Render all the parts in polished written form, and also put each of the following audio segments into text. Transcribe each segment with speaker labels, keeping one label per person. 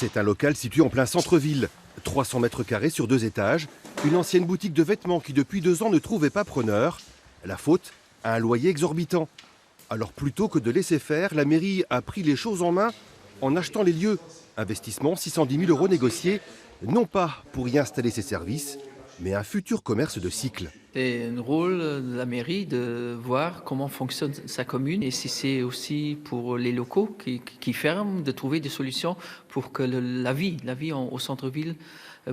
Speaker 1: C'est un local situé en plein centre-ville. 300 mètres carrés sur 2 étages. Une ancienne boutique de vêtements qui depuis 2 ans ne trouvait pas preneur. La faute à un loyer exorbitant. Alors plutôt que de laisser faire, la mairie a pris les choses en main en achetant les lieux. Investissement 610 000 € négociés, non pas pour y installer ses services, mais un futur commerce de cycle.
Speaker 2: C'est un rôle de la mairie de voir comment fonctionne sa commune et si c'est aussi pour les locaux qui ferment, de trouver des solutions pour que la vie au centre-ville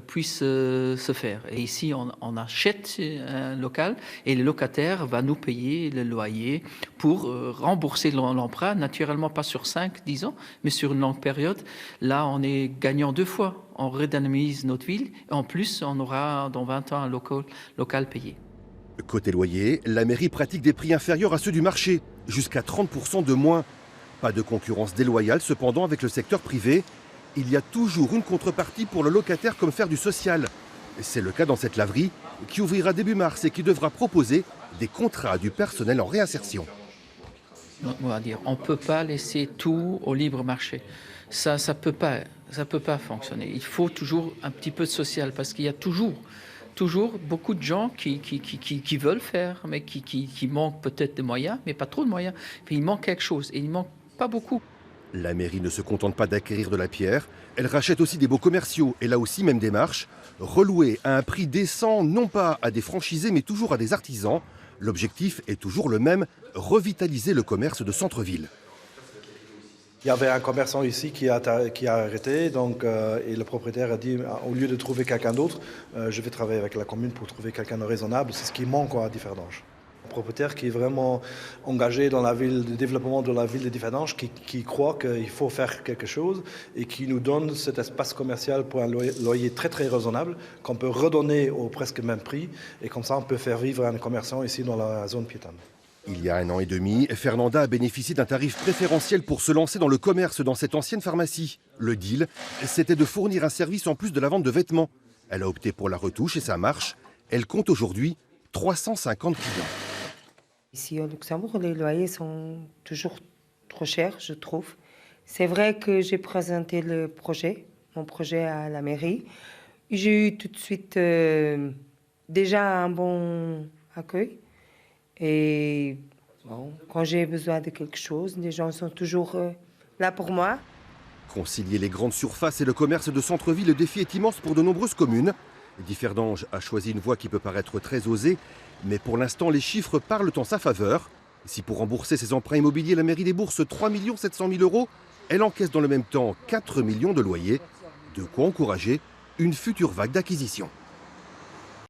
Speaker 2: puisse se faire. Et ici, on achète un local et le locataire va nous payer le loyer pour rembourser l'emprunt, naturellement pas sur 5-10 ans, mais sur une longue période. Là, on est gagnant 2 fois. On redynamise notre ville et en plus, on aura dans 20 ans un local payé.
Speaker 1: Côté loyer, la mairie pratique des prix inférieurs à ceux du marché, jusqu'à 30% de moins. Pas de concurrence déloyale cependant avec le secteur privé. Il y a toujours une contrepartie pour le locataire comme faire du social. C'est le cas dans cette laverie qui ouvrira début mars et qui devra proposer des contrats à du personnel en réinsertion.
Speaker 2: On va dire, on ne peut pas laisser tout au libre marché. Ça peut pas fonctionner. Il faut toujours un petit peu de social parce qu'il y a toujours beaucoup de gens qui veulent faire, mais qui manquent peut-être de moyens, mais pas trop de moyens. Puis il manque quelque chose et il manque pas beaucoup.
Speaker 1: La mairie ne se contente pas d'acquérir de la pierre, elle rachète aussi des baux commerciaux et là aussi même démarche, relouer à un prix décent non pas à des franchisés mais toujours à des artisans. L'objectif est toujours le même, revitaliser le commerce de centre-ville.
Speaker 3: Il y avait un commerçant ici qui a arrêté, donc, et le propriétaire a dit, au lieu de trouver quelqu'un d'autre, je vais travailler avec la commune pour trouver quelqu'un de raisonnable. C'est ce qui manque à Differdange. Un propriétaire qui est vraiment engagé dans la ville, le développement de la ville de Differdange, qui croit qu'il faut faire quelque chose et qui nous donne cet espace commercial pour un loyer très très raisonnable, qu'on peut redonner au presque même prix, et comme ça on peut faire vivre un commerçant ici dans la zone piétonne.
Speaker 1: Il y a 1 an et demi, Fernanda a bénéficié d'un tarif préférentiel pour se lancer dans le commerce dans cette ancienne pharmacie. Le deal, c'était de fournir un service en plus de la vente de vêtements. Elle a opté pour la retouche et ça marche. Elle compte aujourd'hui 350 clients.
Speaker 4: Ici au Luxembourg, les loyers sont toujours trop chers, je trouve. C'est vrai que j'ai présenté mon projet à la mairie. J'ai eu tout de suite déjà un bon accueil. Et bon, quand j'ai besoin de quelque chose, les gens sont toujours là pour moi.
Speaker 1: Concilier les grandes surfaces et le commerce de centre-ville, le défi est immense pour de nombreuses communes. Differdange a choisi une voie qui peut paraître très osée, mais pour l'instant, les chiffres parlent en sa faveur. Si pour rembourser ses emprunts immobiliers, la mairie débourse 3 700 000 €, elle encaisse dans le même temps 4 millions de loyers. De quoi encourager une future vague d'acquisition.